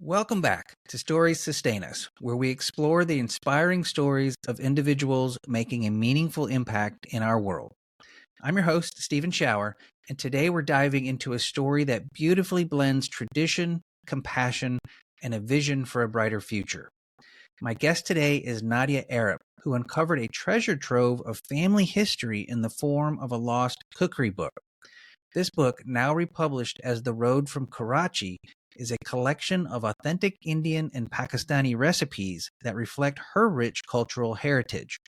Welcome back to Stories Sustain Us, where we explore the inspiring stories of individuals making a meaningful impact in our world. I'm your host, Steven Schauer, and today we're diving into a story that beautifully blends tradition, compassion, and a vision for a brighter future. My guest today is Nadia Arab, who uncovered a treasure trove of family history in the form of a lost cookery book. This book, now republished as The Road from Karachi, is a collection of authentic Indian and Pakistani recipes that reflect her rich cultural heritage.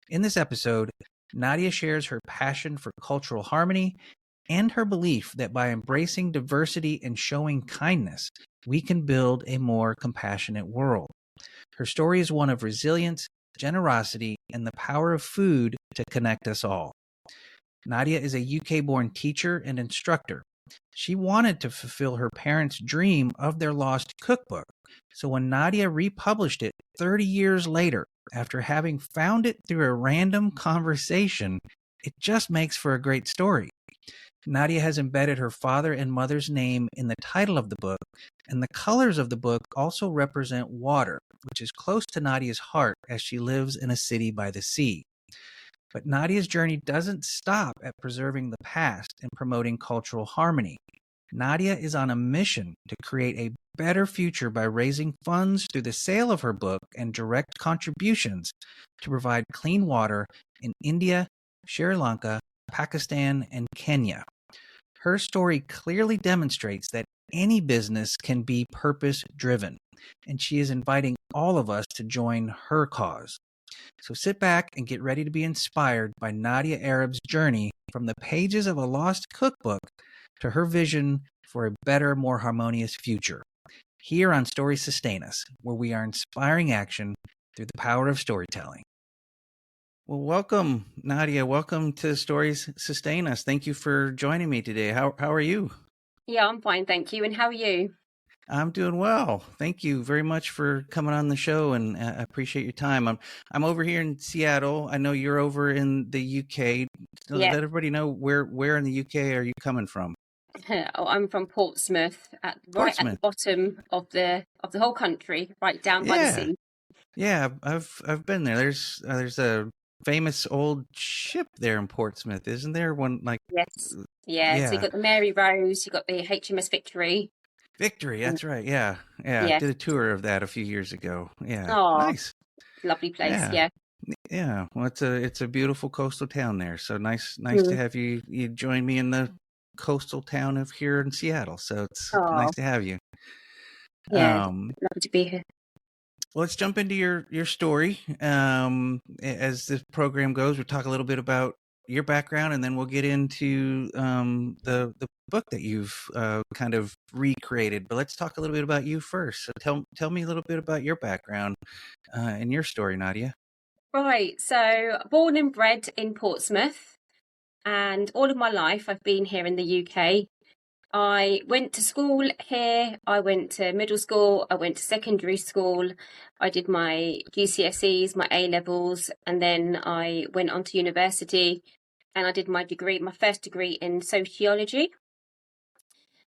In this episode, Nadia shares her passion for cultural harmony and her belief that by embracing diversity and showing kindness, we can build a more compassionate world. Her story is one of resilience, generosity, and the power of food to connect us all. Nadia is a UK-born teacher and instructor. She wanted to fulfill her parents' dream of their lost cookbook. So when Nadia republished it 30 years later, after having found it through a random conversation, it just makes for a great story. Nadia has embedded her father and mother's name in the title of the book, and the colors of the book also represent water, which is close to Nadia's heart as she lives in a city by the sea. But Nadia's journey doesn't stop at preserving the past and promoting cultural harmony. Nadia is on a mission to create a better future by raising funds through the sale of her book and direct contributions to provide clean water in India, Sri Lanka, Pakistan, and Kenya. Her story clearly demonstrates that any business can be purpose-driven, and she is inviting all of us to join her cause. So sit back and get ready to be inspired by Nadia Arab's journey from the pages of a lost cookbook to her vision for a better, more harmonious future. Here on Stories Sustain Us, where we are inspiring action through the power of storytelling. Well, welcome, Nadia. Welcome to Stories Sustain Us. Thank you for joining me today. How are you? Yeah, I'm fine, thank you. And how are you? I'm doing well. Thank you very much for coming on the show, and I appreciate your time. I'm over here in Seattle. I know you're over in the UK. Yeah. Let everybody know where in the UK are you coming from? I'm from Portsmouth, at the bottom of the whole country, right down by the sea. Yeah, I've been there. There's a famous old ship there in Portsmouth, isn't there? One like Yes. Yeah. So you got the Mary Rose, you got the HMS Victory. Victory, that's right. Yeah. Did a tour of that a few years ago. Yeah. Oh, nice. Lovely place. Yeah. Yeah. Well, it's a beautiful coastal town there. So nice to have you join me in the coastal town of here in Seattle. So it's nice to have you. Yeah. Lovely to be here. Well, let's jump into your story. As this program goes, we'll talk a little bit about your background, and then we'll get into the book that you've kind of recreated. But let's talk a little bit about you first. So tell me a little bit about your background and your story, Nadia. Right. So born and bred in Portsmouth, and all of my life I've been here in the UK. I went to school here, I went to middle school, I went to secondary school, I did my GCSEs, my A-levels, and then I went on to university and I did my first degree in sociology.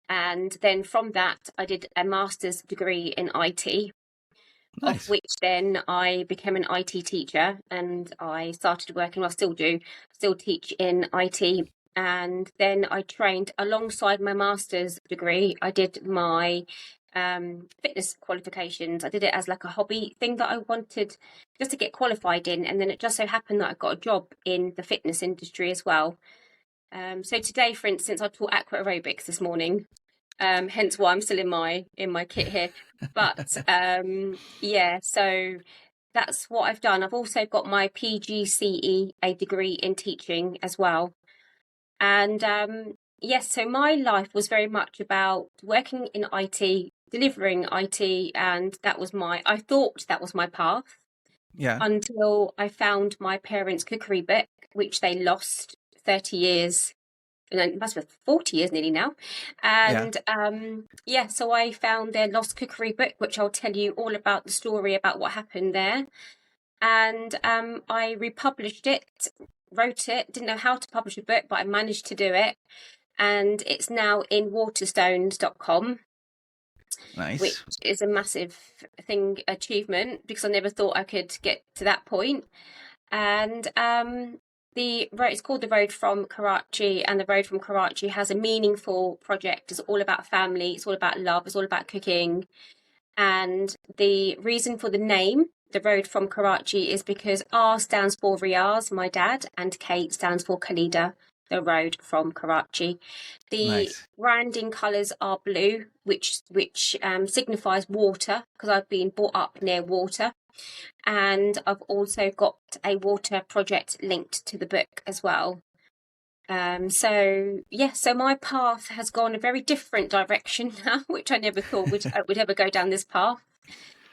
And then from that, I did a master's degree in IT, Nice. Of which then I became an IT teacher and I started working, well, I still do, still teach in IT. And then I trained alongside my master's degree. I did my fitness qualifications. I did it as like a hobby thing that I wanted just to get qualified in. And then it just so happened that I got a job in the fitness industry as well. So today, for instance, I taught aqua aerobics this morning. Hence why I'm still in my kit here. But so that's what I've done. I've also got my PGCE, a degree in teaching as well. And so my life was very much about working in IT, delivering IT, and I thought that was my path. Yeah. Until I found my parents' cookery book, which they lost 30 years. It must be 40 years nearly now. And so I found their lost cookery book, which I'll tell you all about the story about what happened there. And I republished it, wrote it, didn't know how to publish a book, but I managed to do it. And it's now in waterstones.com. which Nice. is a massive achievement, because I never thought I could get to that point. And the road, it's called the Road from Karachi, and the Road from Karachi has a meaningful project. It's all about family, it's all about love, it's all about cooking. And the reason for the name, the Road from Karachi, is because R stands for Riaz, my dad, and K stands for Khalida, the road from Karachi. The Nice. branding colours are blue, which signifies water, because I've been brought up near water. And I've also got a water project linked to the book as well. So my path has gone a very different direction now, which I never thought would ever go down this path.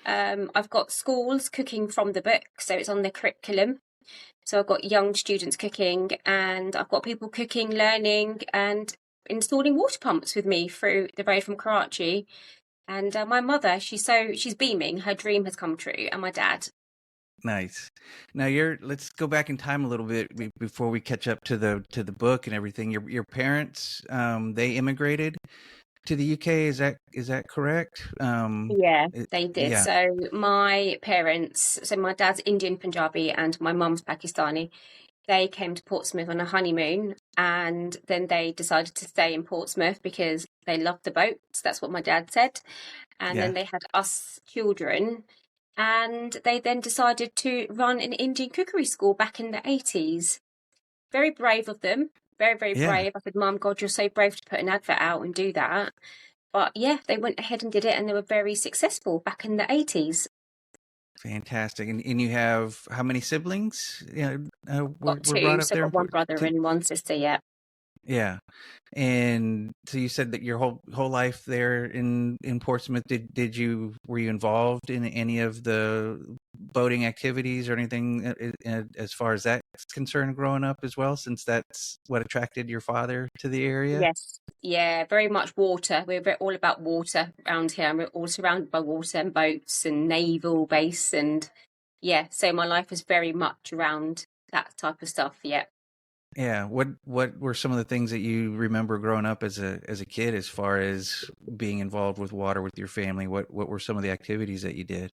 I've got schools cooking from the book, so it's on the curriculum. So I've got young students cooking, and I've got people cooking, learning, and installing water pumps with me through the road from Karachi. And my mother, she's beaming. Her dream has come true, and my dad. Nice. Now let's go back in time a little bit before we catch up to the book and everything. Your parents, they immigrated to the UK. Is that correct? Yeah, they did. Yeah. So my parents, so my dad's Indian Punjabi and my mum's Pakistani. They came to Portsmouth on a honeymoon, and then they decided to stay in Portsmouth because they loved the boats. That's what my dad said. And Yeah. then they had us children, and they then decided to run an Indian cookery school back in the 80s. Very brave of them. Very, very Yeah. brave. I said, Mum, God, you're so brave to put an advert out and do that. But yeah, they went ahead and did it, and they were very successful back in the 80s. Fantastic. And you have how many siblings? Yeah, were Got brought two, up so there got in one brother Two. and one sister, yeah. Yeah. And so you said that your whole life there in Portsmouth, were you involved in any of the boating activities or anything as far as that's concerned growing up as well, since that's what attracted your father to the area? Yes. Yeah, very much water. All about water around here. And we're all surrounded by water and boats and naval base. And yeah, so my life was very much around that type of stuff. Yeah. Yeah. What were some of the things that you remember growing up as a kid as far as being involved with water with your family? What were some of the activities that you did?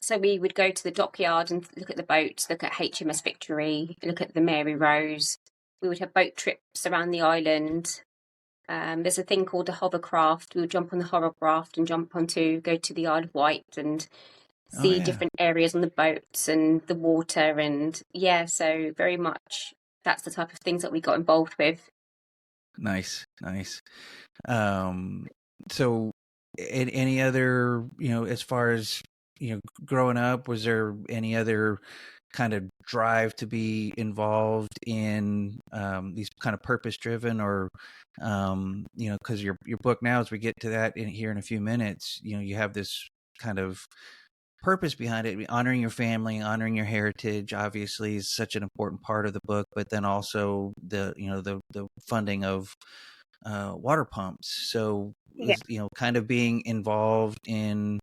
So we would go to the dockyard and look at the boats, look at HMS Victory, look at the Mary Rose. We would have boat trips around the island. There's a thing called a hovercraft. We would jump on the hovercraft and go to the Isle of Wight and Oh see yeah. different areas on the boats and the water. And yeah, so very much that's the type of things that we got involved with. Nice. Nice. Um, so any other, as far as, growing up, was there any other kind of drive to be involved in these kind of purpose driven or, because your book now, as we get to that here in a few minutes, you have this kind of purpose behind it, honoring your family, honoring your heritage, obviously is such an important part of the book, but then also the funding of water pumps. So Yeah. was kind of being involved in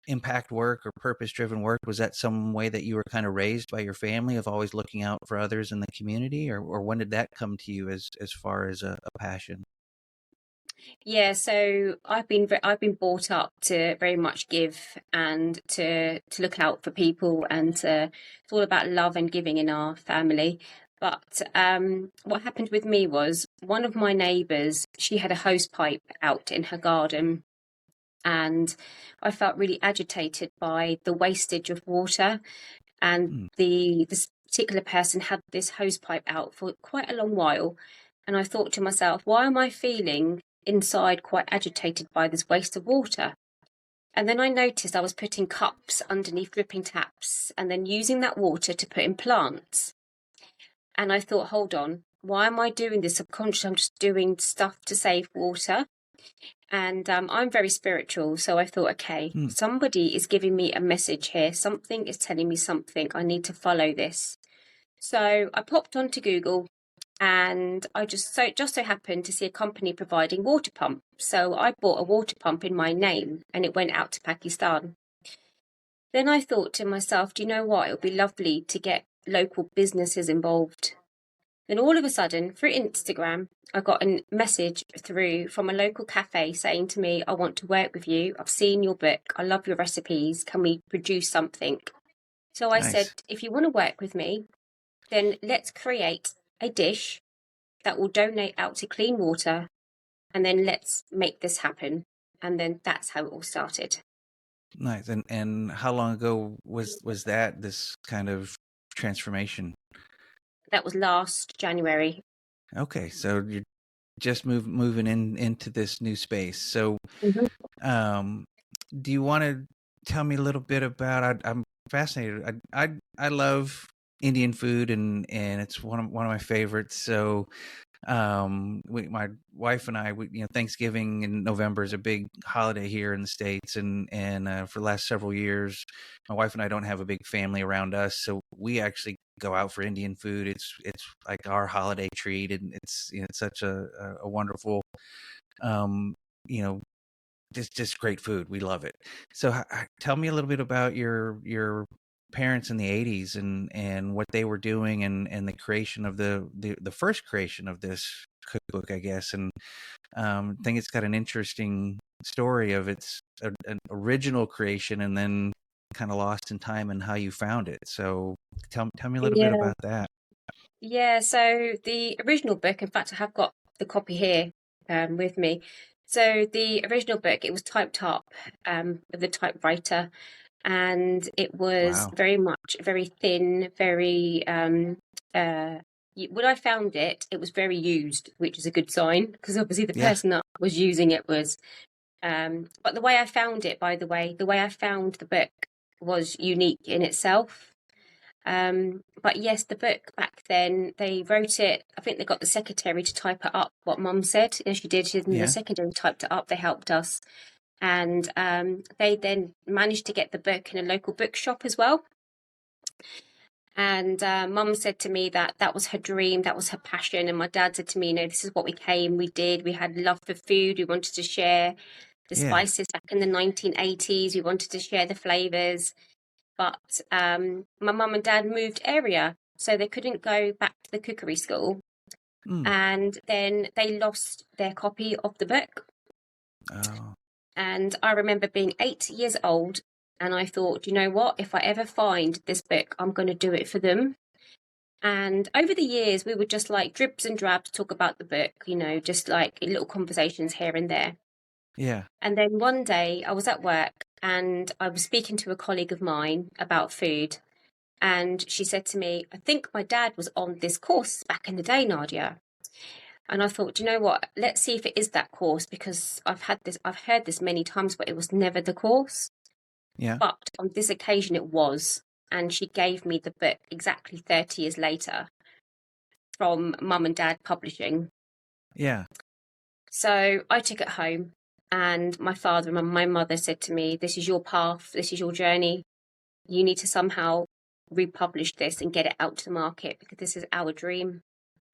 impact work or purpose driven work, was that some way that you were kind of raised by your family of always looking out for others in the community, or when did that come to you as far as a passion? Yeah, so I've been brought up to very much give and to look out for people, and it's all about love and giving in our family. But what happened with me was one of my neighbours, she had a hose pipe out in her garden, and I felt really agitated by the wastage of water. And Hmm. this particular person had this hose pipe out for quite a long while, and I thought to myself, why am I feeling inside quite agitated by this waste of water? And then I noticed I was putting cups underneath dripping taps and then using that water to put in plants. And I thought, hold on, why am I doing this? Subconsciously, I'm just doing stuff to save water. And I'm very spiritual. So I thought, okay, Hmm. somebody is giving me a message here. Something is telling me something. I need to follow this. So I popped onto Google, and I just so happened to see a company providing water pumps. So I bought a water pump in my name, and it went out to Pakistan. Then I thought to myself, do you know what? It would be lovely to get local businesses involved. Then all of a sudden, through Instagram, I got a message through from a local cafe saying to me, I want to work with you. I've seen your book. I love your recipes. Can we produce something? So I said, Nice. if you want to work with me, then let's create a dish that will donate out to clean water, and then let's make this happen. And then that's how it all started. Nice. And how long ago was that, this kind of transformation? That was last January. Okay, so you're just moving into this new space. So, Mhm. um, do you want to tell me a little bit about? I'm fascinated. I love Indian food, and it's one of my favorites. So, my wife and I, Thanksgiving in November is a big holiday here in the States, and for the last several years, my wife and I don't have a big family around us, so we actually go out for Indian food. It's like our holiday treat, and it's such a wonderful, um, you know, just great food. We love it. So tell me a little bit about your parents in the 80s, and what they were doing, and the creation of the first creation of this cookbook, I guess. And I think it's got an interesting story of an original creation, and then kind of lost in time, and how you found it. So tell me a little bit Yeah. about that. Yeah. So the original book, in fact, I have got the copy here with me. So the original book, it was typed up with the typewriter, and it was Wow. very much very thin, very when I found it, it was very used, which is a good sign because obviously the Yeah. person that was using it was. But the way I found it, by the way, the way I found the book was unique in itself. But yes, the book back then, they wrote it. I think they got the secretary to type it up, what Mum said. And she did. And the Yeah. secretary typed it up. They helped us. And they then managed to get the book in a local bookshop as well. And Mum said to me that that was her dream, that was her passion. And my dad said to me, this is what we did. We had love for food. We wanted to share the Yeah. spices back in the 1980s. We wanted to share the flavors. But my mum and dad moved area, so they couldn't go back to the cookery school. Mm. And then they lost their copy of the book. Oh. And I remember being 8 years old, and I thought, you know what? If I ever find this book, I'm going to do it for them. And over the years, we would just like dribs and drabs talk about the book, just like little conversations here and there. Yeah. And then one day I was at work and I was speaking to a colleague of mine about food. And she said to me, I think my dad was on this course back in the day, Nadia. And I thought, you know what? Let's see if it is that course because I've heard this many times, but it was never the course. Yeah. But on this occasion, it was. And she gave me the book exactly 30 years later from Mum and Dad Publishing. Yeah. So I took it home, and my father and my mother said to me, this is your path, this is your journey. You need to somehow republish this and get it out to the market because this is our dream.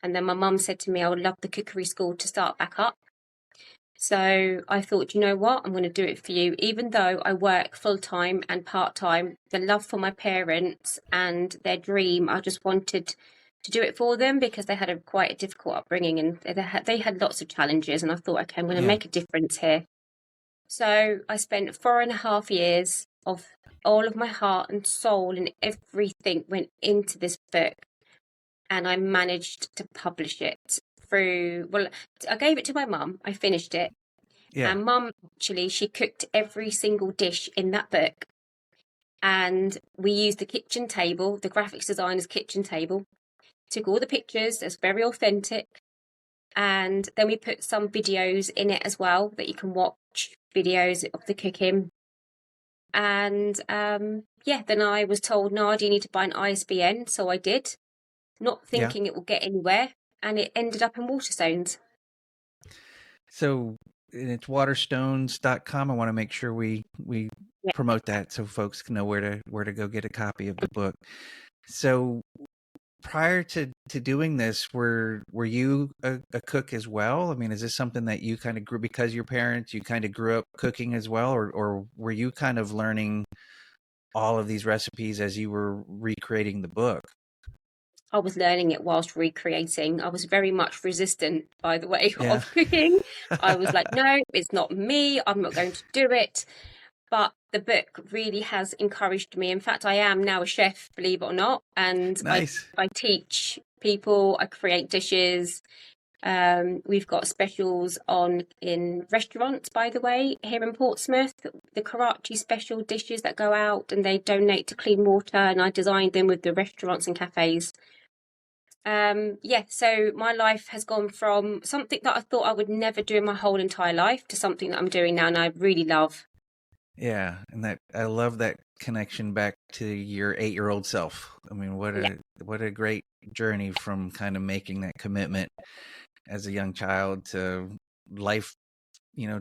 And then my mum said to me, I would love the cookery school to start back up. So I thought, you know what? I'm going to do it for you. Even though I work full time and part time, the love for my parents and their dream, I just wanted to do it for them because they had quite a difficult upbringing and they had lots of challenges. And I thought, okay, I'm going to Yeah. make a difference here. So I spent 4.5 years of all of my heart and soul and everything went into this book. And I managed to publish it I gave it to my mum. I finished it. Yeah. And mum, actually, she cooked every single dish in that book. And we used the kitchen table, the graphics designer's kitchen table, took all the pictures, it's very authentic. And then we put some videos in it as well that you can watch videos of the cooking. And then I was told, Nadia, you need to buy an ISBN. So I did, not Yeah. thinking it will get anywhere. And it ended up in Waterstones. So it's waterstones.com. I want to make sure we Yeah. promote that so folks can know where to go get a copy of the book. So prior to doing this, were you a cook as well? I mean, is this something that you kind of grew because your parents, you kind of grew up cooking as well, or were you kind of learning all of these recipes as you were recreating the book? I was learning it whilst recreating. I was very much resistant by the way Yeah. of cooking. I was like, no, it's not me. I'm not going to do it. But the book really has encouraged me. In fact, I am now a chef, believe it or not. And Nice. I teach people, I create dishes. We've got specials on in restaurants, by the way, here in Portsmouth, the Karachi special dishes that go out and they donate to clean water, and I designed them with the restaurants and cafes. So my life has gone from something that I thought I would never do in my whole entire life to something that I'm doing now and I really love. Yeah, and that I love that connection back to your 8-year-old self. I mean, Yeah. what a great journey from kind of making that commitment as a young child to life,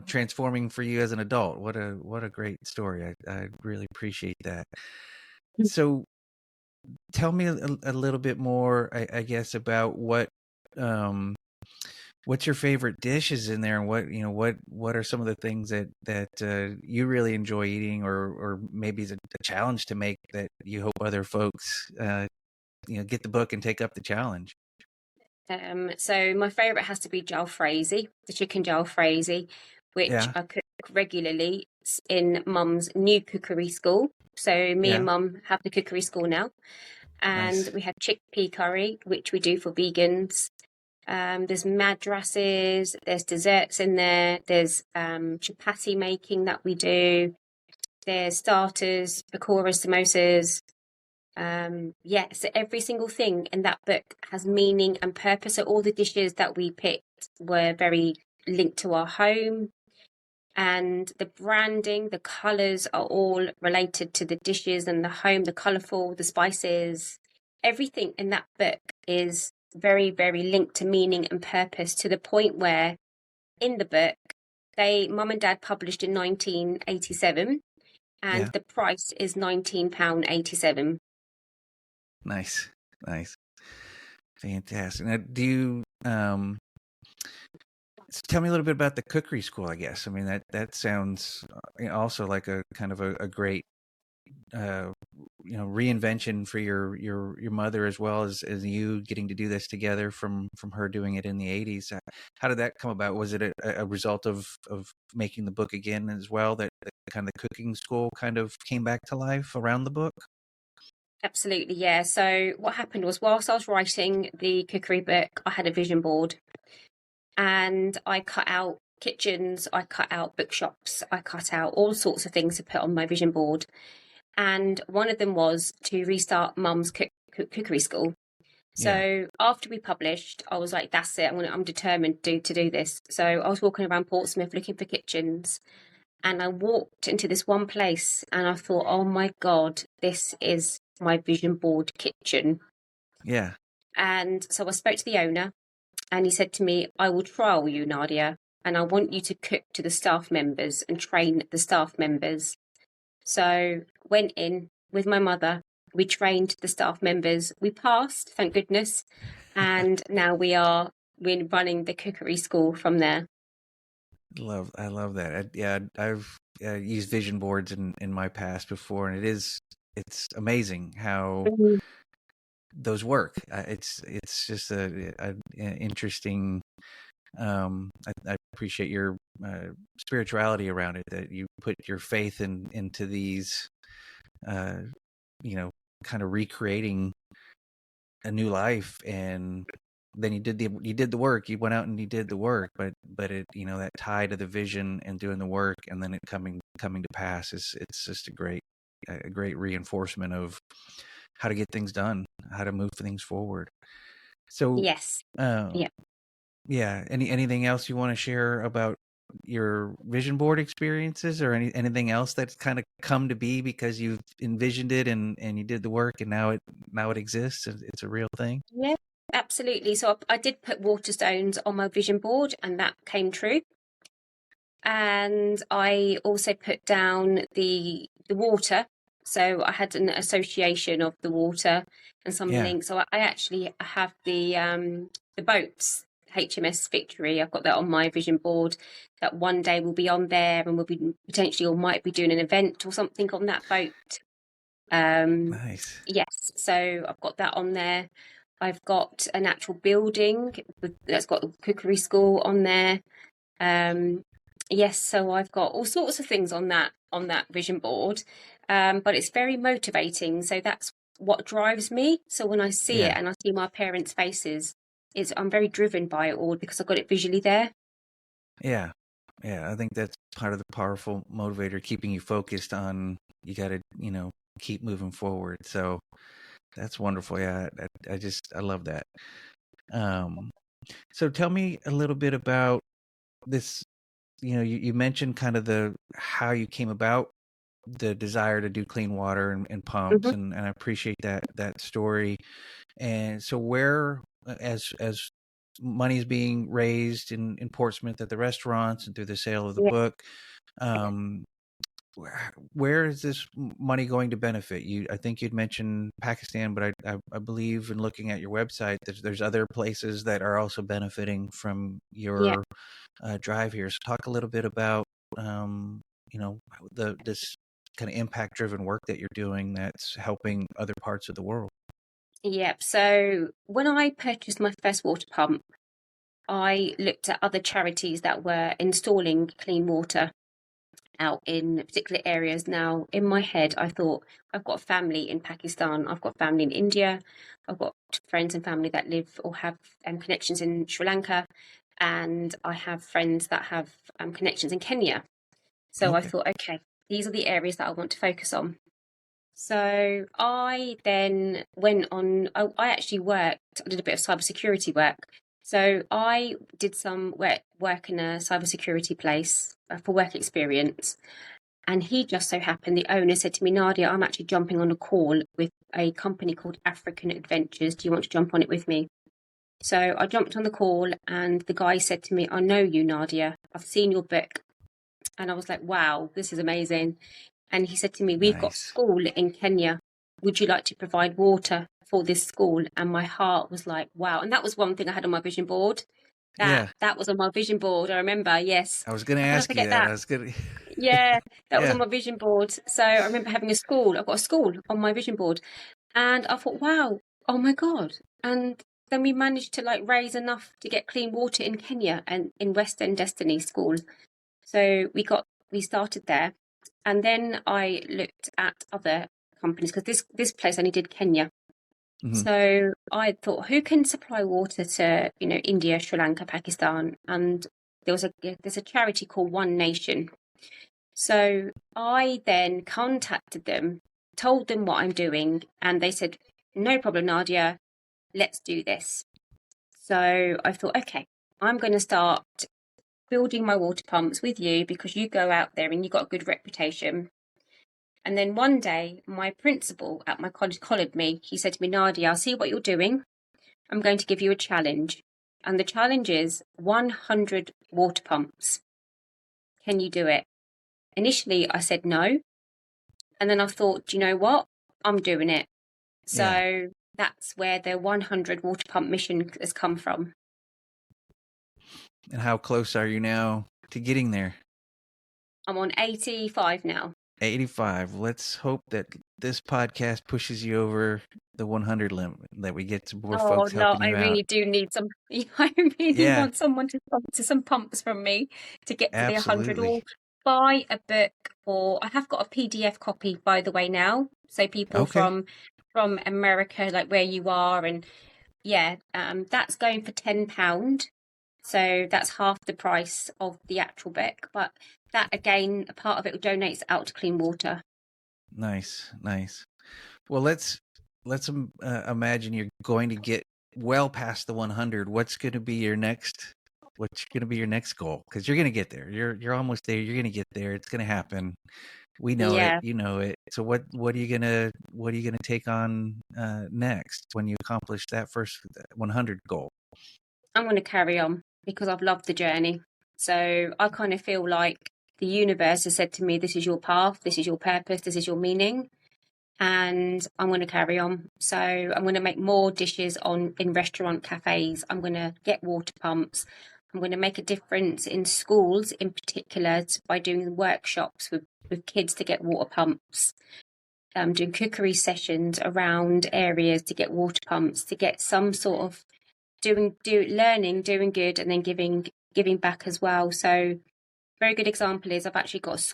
transforming for you as an adult. What a great story. I really appreciate that. So tell me a little bit more, I guess, about um, what's your favorite dishes in there, and what are some of the things that you really enjoy eating, or maybe is a challenge to make that you hope other folks get the book and take up the challenge. So my favourite has to be jalfrezi, the chicken jalfrezi, which Yeah, I cook regularly in Mum's new cookery school. So me and yeah, Mum have the cookery school now, and nice. we have chickpea curry, which we do for vegans. There's madrasses, there's desserts in there, there's chapati making that we do, there's starters, pakoras, samosas. So every single thing in that book has meaning and purpose. So all the dishes that we picked were very linked to our home, and the branding, the colours are all related to the dishes and the home, the colourful, the spices. Everything in that book is very, very linked to meaning and purpose, to the point where in the book, mum and dad published in 1987, and Yeah, the price is £19.87. nice, nice, fantastic. Now, do you tell me a little bit about the cookery school? I guess, I mean, that sounds also like a kind of a great uh, reinvention for your mother, as well as you getting to do this together from her doing it in the 80s. How did that come about? Was it a result of making the book again as well, that kind of the cooking school kind of came back to life around the book? Absolutely, yeah. So what happened was, whilst I was writing the cookery book, I had a vision board, and I cut out kitchens, I cut out bookshops, I cut out all sorts of things to put on my vision board. And one of them was to restart Mum's cookery school. Yeah, So after we published, I was like, "That's it. I'm determined to do this." So I was walking around Portsmouth looking for kitchens, and I walked into this one place, and I thought, "Oh my God, this is my vision board kitchen." yeah, And so I spoke to the owner, and he said to me, "I will trial you, Nadia, and I want you to cook to the staff members and train the staff members." So went in with my mother. We trained the staff members. We passed, thank goodness. And now we're running the cookery school from there. I love that. Yeah, I've used vision boards in my past before, and it's amazing how Mhm. those work. It's just an interesting. I appreciate your spirituality around it, that you put your faith into these, uh, you know, kind of recreating a new life, and then you did the work. You went out and you did the work, but it, that tie to the vision and doing the work, and then it coming to pass, is it's just a great reinforcement of how to get things done, how to move things forward. So, Yes. uh, Yeah. yeah. Anything else you want to share about your vision board experiences, or anything else that's kind of come to be because you've envisioned it and you did the work, and now it exists. It's a real thing. Yeah, absolutely. So I did put Waterstones on my vision board, and that came true. And I also put down the water. So I had an association of the water and Yeah. something. So I actually have the boats, HMS Victory. I've got that on my vision board. That one day we'll be on there, and we'll be potentially, or might be, doing an event or something on that boat. Nice. Yes, so I've got that on there. I've got an actual building that's got a cookery school on there. Yes, so I've got all sorts of things on that vision board, but it's very motivating. So that's what drives me. So when I see it Yeah. and I see my parents' faces, I'm very driven by it all because I've got it visually there. Yeah. Yeah. I think that's part of the powerful motivator, keeping you focused on, you got to, keep moving forward. So that's wonderful. Yeah. I love that. Um, so tell me a little bit about this. You mentioned kind of how you came about the desire to do clean water and pumps, Hmm. and I appreciate that story. And so where, as money is being raised in Portsmouth at the restaurants and through the sale of the Yeah, book, um, where is this money going to benefit you? I think you'd mentioned Pakistan, but I believe in looking at your website, there's other places that are also benefiting from yeah. your drive here. So talk a little bit about um, this kind of impact driven work that you're doing that's helping other parts of the world. Yep. So when I purchased my first water pump, I looked at other charities that were installing clean water out in particular areas. Now, in my head, I thought, I've got a family in Pakistan, I've got family in India, I've got friends and family that live or have connections in Sri Lanka, and I have friends that have connections in Kenya. So I Okay. thought, okay, these are the areas that I want to focus on. So I then went on, I actually worked, I did a bit of cybersecurity work. So I did some work in a cybersecurity place for work experience. And he just so happened, the owner said to me, Nadia, I'm actually jumping on a call with a company called African Adventures. Do you want to jump on it with me? So I jumped on the call and the guy said to me, I know you, Nadia. I've seen your book. And I was like, wow, this is amazing. And he said to me, we've got a Nice. school in Kenya. Would you like to provide water for this school? And my heart was like, wow. And that was one thing I had on my vision board. That Yeah. that was on my vision board. I remember, yes. I was going to How can I ask you forget that. that? I was going to, Yeah, that was on yeah. my vision board. So I remember having a school. I've got a school on my vision board. And I thought, wow, oh my God. And then we managed to like raise enough to get clean water in Kenya and in West End Destiny School. So we started there. And then I looked at other companies because this place only did Kenya. Hmm. So I thought, who can supply water to, India, Sri Lanka, Pakistan? And there's a charity called One Nation. So I then contacted them, told them what I'm doing, and they said, no problem, Nadia, let's do this. So I thought, okay, I'm going to start building my water pumps with you because you go out there and you've got a good reputation. And then one day, my principal at my college collared me. He said to me, Nadia, I see what you're doing. I'm going to give you a challenge. And the challenge is 100 water pumps. Can you do it? Initially, I said no. And then I thought, do you know what? I'm doing it. Yeah. So that's where the 100 water pump mission has come from. And how close are you now to getting there? I'm on 85 now. 85. Let's hope that this podcast pushes you over the 100 limit, that we get some more Oh folks no, helping I you out. really do need some. I really Yeah, want someone to sponsor some pumps from me to get to the 100 absolutely. or buy a book. Or I have got a PDF copy, by the way, now. So people Okay. from America, like where you are, and yeah, that's going for £10. So that's half the price of the actual book. But that again, a part of it donates out to clean water. Nice, nice. Well, let's imagine you're going to get well past the 100. What's going to be your next? What's going to be your next goal? Because you're going to get there. You're almost there. You're going to get there. It's going to happen. We know it. Yeah, You know it. So what are you gonna take on next when you accomplish that first 100 goal? I'm going to carry on because I've loved the journey. So I kind of feel like the universe has said to me, this is your path, this is your purpose, this is your meaning. And I'm going to carry on. So I'm going to make more dishes in restaurant cafes. I'm going to get water pumps. I'm going to make a difference in schools in particular by doing workshops with kids to get water pumps. doing cookery sessions around areas to get water pumps, to get some sort of learning, doing good, and then giving back as well. So very good example is I've actually got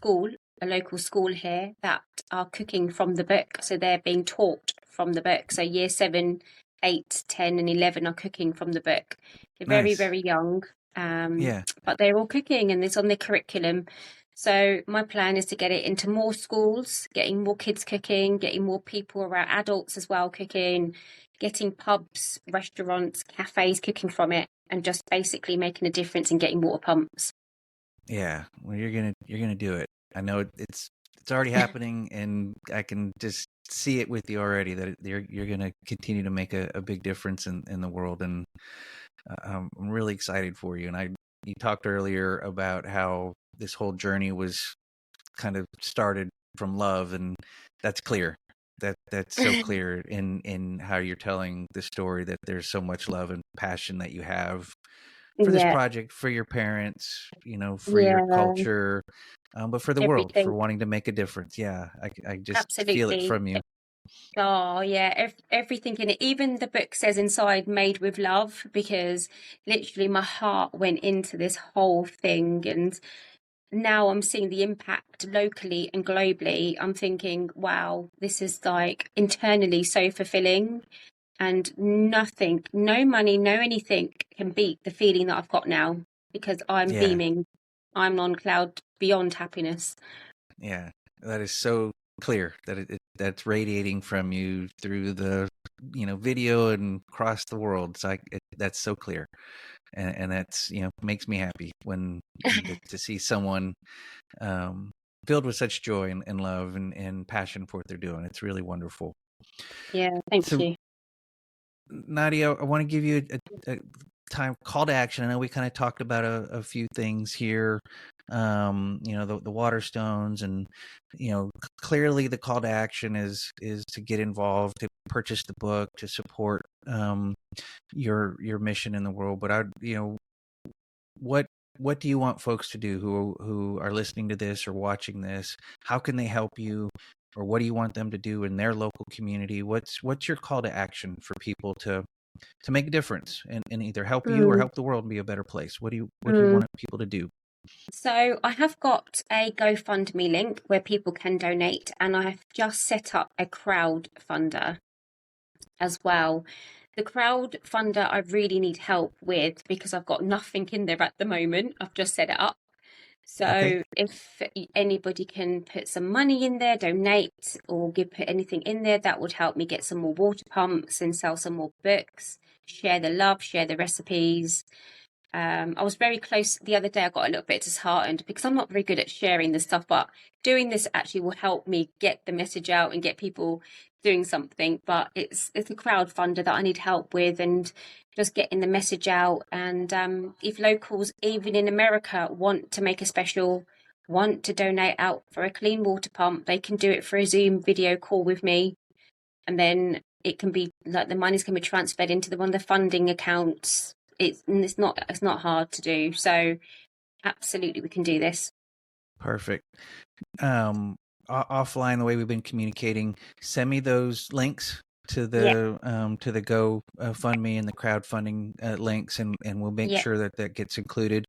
a local school here that are cooking from the book. So they're being taught from the book. So year 7, 8, 10 and 11 are cooking from the book. They're very, Nice. very young, Yeah. but they're all cooking and it's on their curriculum. So my plan is to get it into more schools, getting more kids cooking, getting more people around, adults as well cooking, getting pubs, restaurants, cafes cooking from it, and just basically making a difference in getting water pumps. Yeah. Well, you're gonna do it. I know it's already happening, and I can just see it with you already that you're gonna continue to make a big difference in the world, and I'm really excited for you. And you talked earlier about how this whole journey was kind of started from love, and that's clear. That's so clear in how you're telling the story, that there's so much love and passion that you have for this Yeah, project, for your parents, for your yeah, culture, but for the world, for everything. wanting to make a difference. Yeah, I just feel it Absolutely. from you. Oh, yeah, everything in it. Even the book says inside, made with love, because literally my heart went into this whole thing. And now I'm seeing the impact locally and globally. I'm thinking, wow, this is like internally so fulfilling. And nothing, no money, no anything can beat the feeling that I've got now, because I'm Yeah, beaming. I'm on cloud beyond happiness. yeah, that is so clear that that's radiating from you through the video and across the world. It's like that's so clear, and that's makes me happy when to see someone um, filled with such joy and love and passion for what they're doing. It's really wonderful. Yeah, thank So, you. Nadia, I want to give you a time call to action. I know we kind of talked about a few things here, the Waterstones, and clearly the call to action is to get involved, to purchase the book, to support your mission in the world. But what what do you want folks to do who are listening to this or watching this? How can they help you, or what do you want them to do in their local community? What's your call to action for people to make a difference and either help you or Mm, help the world be a better place? What do you mm. want people to do? So I have got a GoFundMe link where people can donate, and I have just set up a crowdfunder as well. The crowdfunder I really need help with because I've got nothing in there at the moment. I've just set it up. Okay. So if anybody can put some money in there, donate, or put anything in there, that would help me get some more water pumps and sell some more books, share the love, share the recipes. I was very close the other day. I got a little bit disheartened because I'm not very good at sharing this stuff, but doing this actually will help me get the message out and get people doing something. But it's a crowdfunder that I need help with, and just getting the message out. And if locals, even in America, want to make a special, want to donate out for a clean water pump, they can do it for a Zoom video call with me, and then it can be like the money's can be transferred into one of the funding accounts. It's not hard to do. So absolutely we can do this. Perfect. Offline, the way we've been communicating, send me those links to Yeah, the Go Fund Me and the crowdfunding links, and we'll make yeah, sure that gets included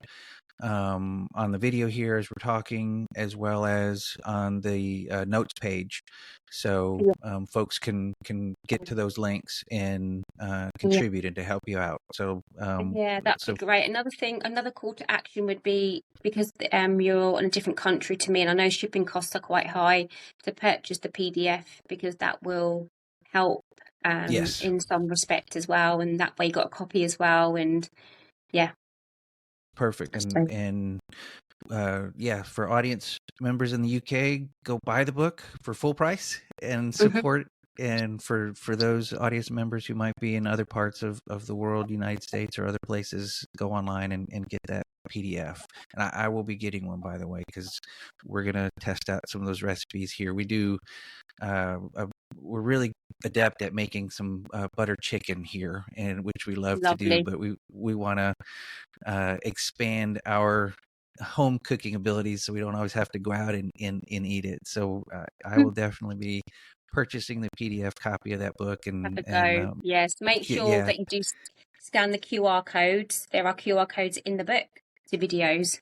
on the video here as we're talking, as well as on the notes page, so yeah, folks can get to those links and yeah. contribute and to help you out. So Yeah, that'd be so great. Another call to action would be, because you're in a different country to me, and I know shipping costs are quite high, to purchase the PDF, because that will help yes, in some respect as well, and that way you got a copy as well. And yeah, perfect. and so and yeah, for audience members in the UK, go buy the book for full price and mhm. support. And for those audience members who might be in other parts of the world, United States or other places, go online and get that PDF. And I will be getting one, by the way, because we're gonna test out some of those recipes here. Uh, uh, we're really adept at making some butter chicken here, and which we love to do, Lovely. but we want to expand our home cooking abilities so we don't always have to go out and eat it. So I will definitely be purchasing the PDF copy of that book Have a and go. Yes, make sure yeah, that you do scan the QR codes. There are QR codes in the book to videos.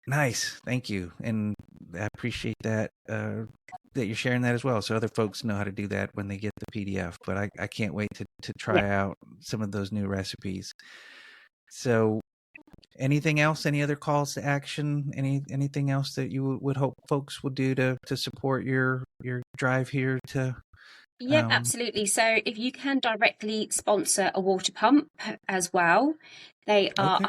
nice. Thank you. And I appreciate that that you're sharing that as well. So other folks know how to do that when they get the PDF. But I can't wait to Yeah. try out some of those new recipes. So anything else? Any other calls to action? Anything else that you would hope folks would do to support your drive here to Yep, absolutely. So if you can directly sponsor a water pump as well, they are okay.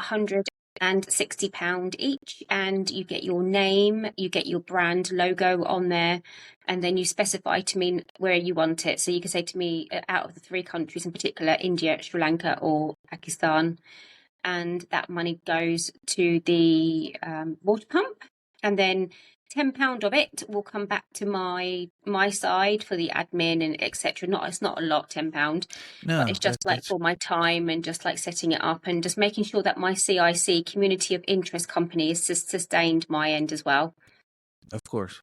£160 each, and you get your name, you get your brand logo on there, and then you specify to me where you want it. So you can say to me, out of the 3 countries in particular, India, Sri Lanka, or Pakistan, and that money goes to the water pump, and then £10 of it will come back to my side for the admin and etc. It's not a lot, £10, but No, it's just like that's for my time and just like setting it up and just making sure that my CIC, community of interest company, is sustained my end as well. of course.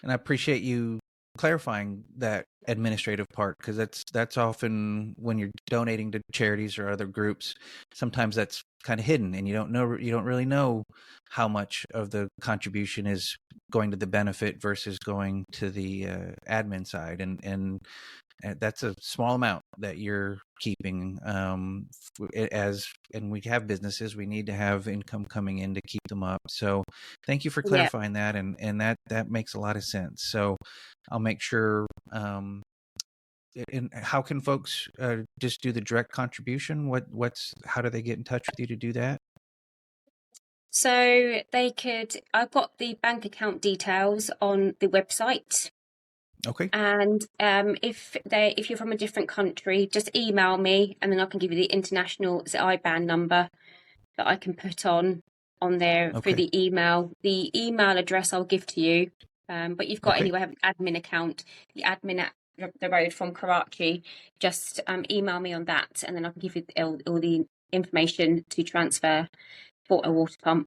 And I appreciate you clarifying that administrative part, because that's often when you're donating to charities or other groups, sometimes that's kind of hidden and you don't really know how much of the contribution is going to the benefit versus going to the admin side, and that's a small amount that you're keeping as, and we have businesses, we need to have income coming in to keep them up. So thank you for Yeah. clarifying that, and that makes a lot of sense. So I'll make sure and how can folks just do the direct contribution? How do they get in touch with you to do that? So I've got the bank account details on the website. Okay. And if you're from a different country, just email me, and then I can give you the international IBAN number that I can put on there for Okay. the email. The email address I'll give to you, but you've got Okay. anyway, have an admin account, the admin at the road from Karachi. Just email me on that, and then I can give you all the information to transfer for a water pump.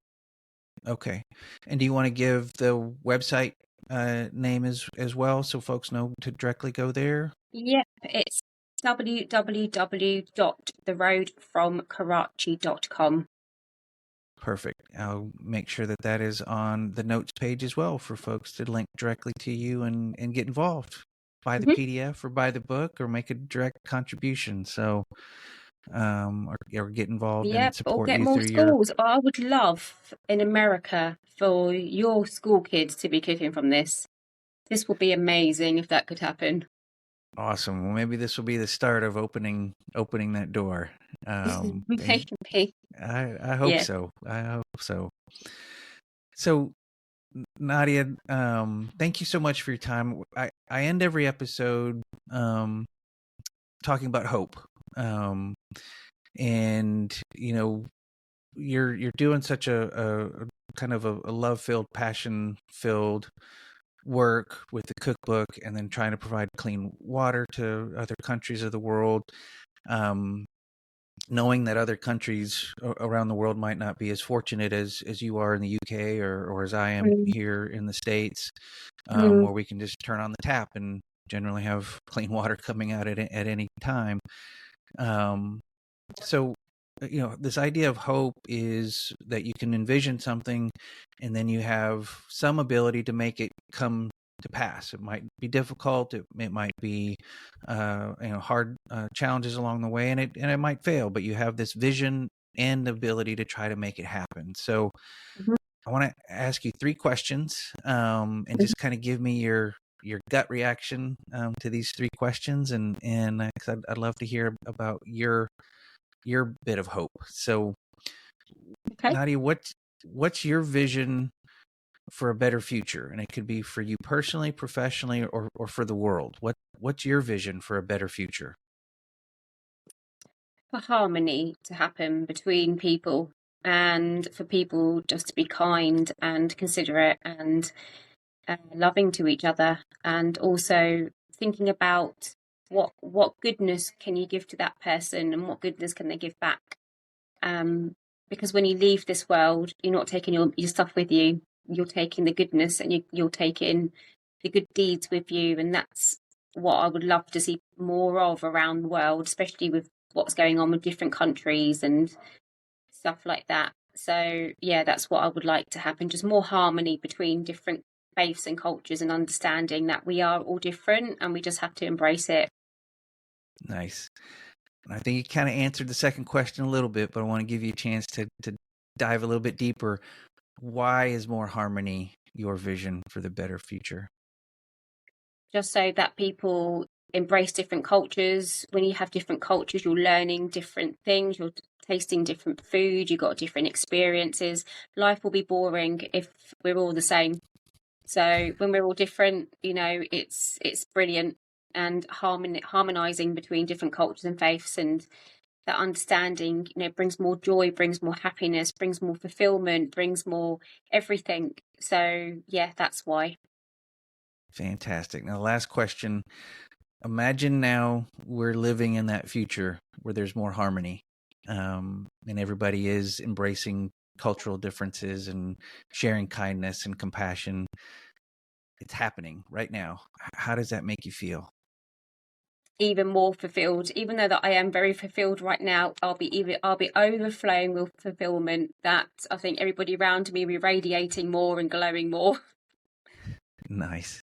Okay. And do you want to give the website name as well, so folks know to directly go there? Yep, it's www.theroadfromkarachi.com. Perfect. I'll make sure that is on the notes page as well for folks to link directly to you and get involved. Buy the PDF or buy the book or make a direct contribution. So, or get involved and Yep, or support get you more through your. schools. I would love in America for your school kids to be cooking from this. This would be amazing if that could happen. Awesome. Well, maybe this will be the start of opening that door. And Maybe. I hope Yeah. so. I hope so. So, Nadia, thank you so much for your time. I end every episode talking about hope. And you're doing such a kind of a love-filled, passion-filled work with the cookbook, and then trying to provide clean water to other countries of the world. Knowing that other countries around the world might not be as fortunate as you are in the UK or as I am Mm. here in the States, Mm. where we can just turn on the tap and generally have clean water coming out at any time. So, this idea of hope is that you can envision something and then you have some ability to make it come to pass. It might be difficult. It might be, hard challenges along the way, and it might fail, but you have this vision and ability to try to make it happen. So Mhm. I want to ask you 3 questions, and just kind of give me your gut reaction to these 3 questions, and 'cause I'd love to hear about your bit of hope. So, Okay. Nadia, what's your vision for a better future? And it could be for you personally, professionally, or for the world. What's your vision for a better future? For harmony to happen between people, and for people just to be kind and considerate and loving to each other, and also thinking about what goodness can you give to that person and what goodness can they give back. Because when you leave this world, you're not taking your stuff with you. You're taking the goodness, and you're taking the good deeds with you, and what I would love to see more of around the world, especially with what's going on with different countries and stuff like that. So yeah, that's what I would like to happen. Just more harmony between different faiths and cultures, and understanding that we are all different and we just have to embrace it. Nice. And I think you kind of answered the second question a little bit, but I want to give you a chance to dive a little bit deeper. Why is more harmony your vision for the better future? Just so that people embrace different cultures. When you have different cultures, you're learning different things, you're tasting different food, you've got different experiences. Life will be boring if we're all the same. So when we're all different, it's brilliant. And harmonizing between different cultures and faiths, and that understanding, brings more joy, brings more happiness, brings more fulfillment, brings more everything. So yeah, that's why. Fantastic. Now, last question. Imagine now we're living in that future where there's more harmony, and everybody is embracing cultural differences and sharing kindness and compassion. It's happening right now. How does that make you feel? Even more fulfilled. Even though that I am very fulfilled right now, I'll be overflowing with fulfillment. That I think everybody around me will be radiating more and glowing more. Nice.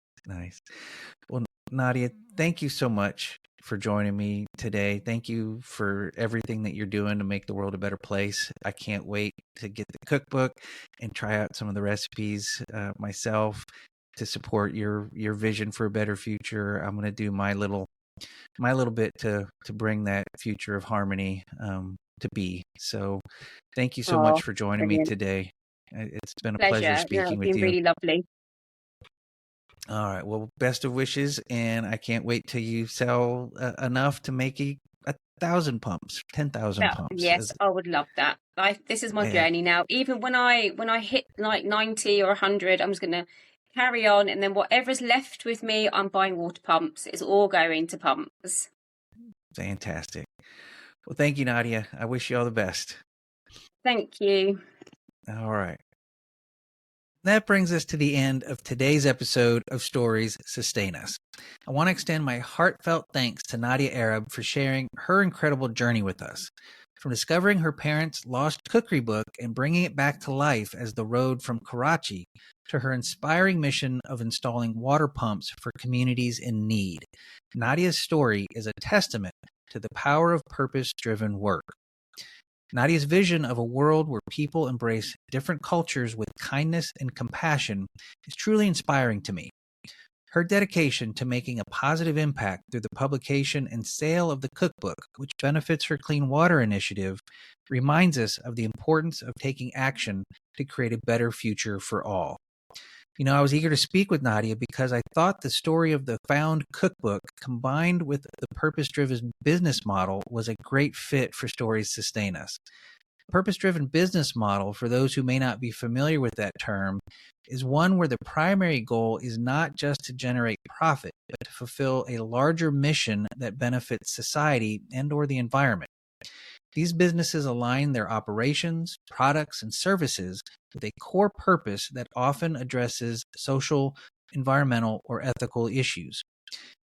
Well, Nadia, thank you so much for joining me today. Thank you for everything that you're doing to make the world a better place. I can't wait to get the cookbook and try out some of the recipes myself to support your vision for a better future. I'm going to do my little bit to bring that future of harmony to be. So thank you so Oh, much for joining me brilliant. today. It's been a pleasure Pleasure. speaking It's with been you. really lovely. All right. Well, best of wishes, and I can't wait till you sell enough to make 1,000 pumps, 10,000 pumps. Yes, I would love that. This is my Yeah, journey now. Even when I hit like 90 or 100, I'm just gonna carry on, and then whatever's left with me, I'm buying water pumps. It's all going to pumps. fantastic. Well, thank you, Nadia. I wish you all the best. Thank you. All right. That brings us to the end of today's episode of Stories Sustain Us. I want to extend my heartfelt thanks to Nadia Arab for sharing her incredible journey with us. From discovering her parents' lost cookery book and bringing it back to life as the road from Karachi, to her inspiring mission of installing water pumps for communities in need. Nadia's story is a testament to the power of purpose-driven work. Nadia's vision of a world where people embrace different cultures with kindness and compassion is truly inspiring to me. Her dedication to making a positive impact through the publication and sale of the cookbook, which benefits her Clean Water Initiative, reminds us of the importance of taking action to create a better future for all. I was eager to speak with Nadia because I thought the story of the found cookbook combined with the purpose-driven business model was a great fit for Stories Sustain Us. Purpose-driven business model, for those who may not be familiar with that term, is one where the primary goal is not just to generate profit, but to fulfill a larger mission that benefits society and/or the environment. These businesses align their operations, products, and services with a core purpose that often addresses social, environmental, or ethical issues.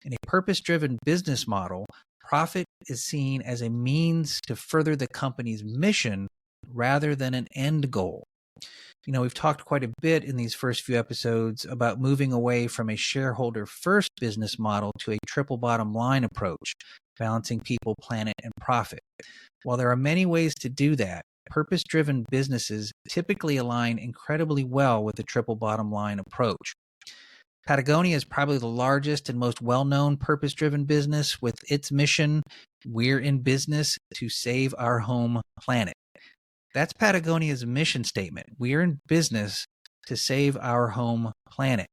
In a purpose-driven business model, profit is seen as a means to further the company's mission rather than an end goal. We've talked quite a bit in these first few episodes about moving away from a shareholder-first business model to a triple bottom line approach, balancing people, planet, and profit. While there are many ways to do that, purpose-driven businesses typically align incredibly well with the triple bottom line approach. Patagonia is probably the largest and most well-known purpose-driven business with its mission, "We're in business to save our home planet." That's Patagonia's mission statement. We're in business to save our home planet.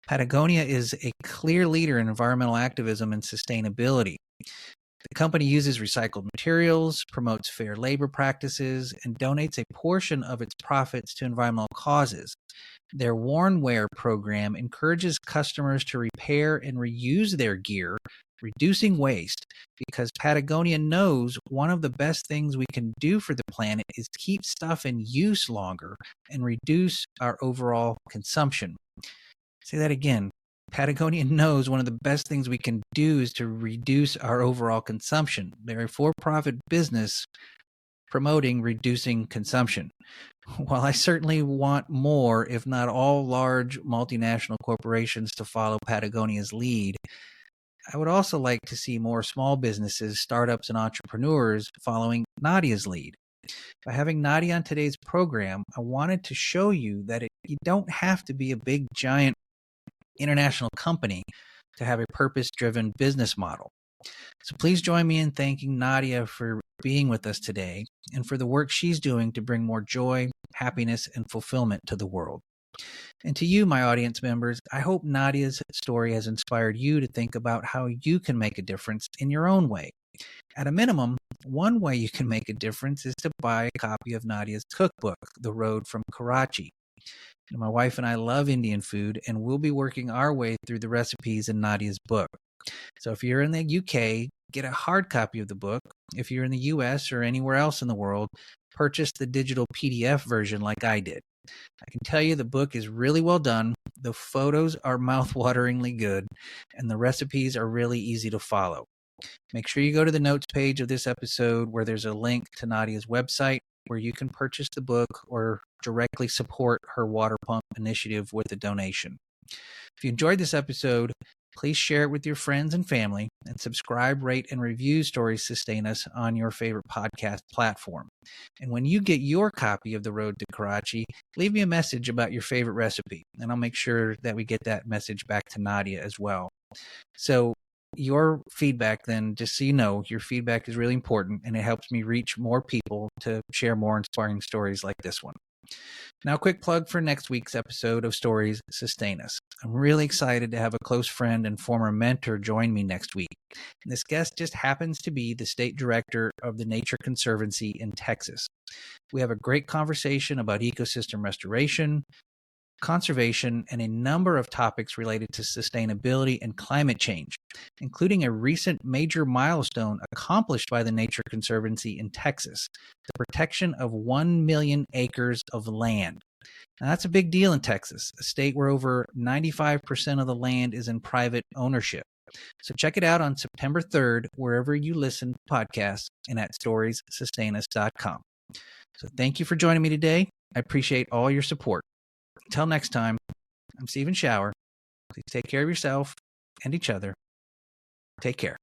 Patagonia is a clear leader in environmental activism and sustainability. The company uses recycled materials, promotes fair labor practices, and donates a portion of its profits to environmental causes. Their Worn Wear program encourages customers to repair and reuse their gear, reducing waste, because Patagonia knows one of the best things we can do for the planet is keep stuff in use longer and reduce our overall consumption. Say that again. Patagonia knows one of the best things we can do is to reduce our overall consumption. They're a for-profit business promoting reducing consumption. While I certainly want more, if not all large multinational corporations to follow Patagonia's lead, I would also like to see more small businesses, startups, and entrepreneurs following Nadia's lead. By having Nadia on today's program, I wanted to show you that you don't have to be a big, giant international company to have a purpose-driven business model. So please join me in thanking Nadia for being with us today and for the work she's doing to bring more joy, happiness, and fulfillment to the world. And to you, my audience members, I hope Nadia's story has inspired you to think about how you can make a difference in your own way. At a minimum, one way you can make a difference is to buy a copy of Nadia's cookbook, The Road from Karachi. My wife and I love Indian food, and we'll be working our way through the recipes in Nadia's book. So if you're in the UK, get a hard copy of the book. If you're in the US or anywhere else in the world, purchase the digital PDF version like I did. I can tell you the book is really well done, the photos are mouth-wateringly good, and the recipes are really easy to follow. Make sure you go to the notes page of this episode where there's a link to Nadia's website where you can purchase the book or directly support her water pump initiative with a donation. If you enjoyed this episode, please share it with your friends and family, and subscribe, rate, and review Stories Sustain Us on your favorite podcast platform. And when you get your copy of The Road to Karachi, leave me a message about your favorite recipe, and I'll make sure that we get that message back to Nadia as well. So your feedback then, just so you know, your feedback is really important, and it helps me reach more people to share more inspiring stories like this one. Now, a quick plug for next week's episode of Stories Sustain Us. I'm really excited to have a close friend and former mentor join me next week. And this guest just happens to be the state director of the Nature Conservancy in Texas. We have a great conversation about ecosystem restoration, conservation, and a number of topics related to sustainability and climate change, including a recent major milestone accomplished by the Nature Conservancy in Texas, the protection of 1 million acres of land. Now, that's a big deal in Texas, a state where over 95% of the land is in private ownership. So check it out on September 3rd, wherever you listen to podcasts, and at storiessustainus.com. So thank you for joining me today. I appreciate all your support. Until next time, I'm Steven Schauer. Please take care of yourself and each other. Take care.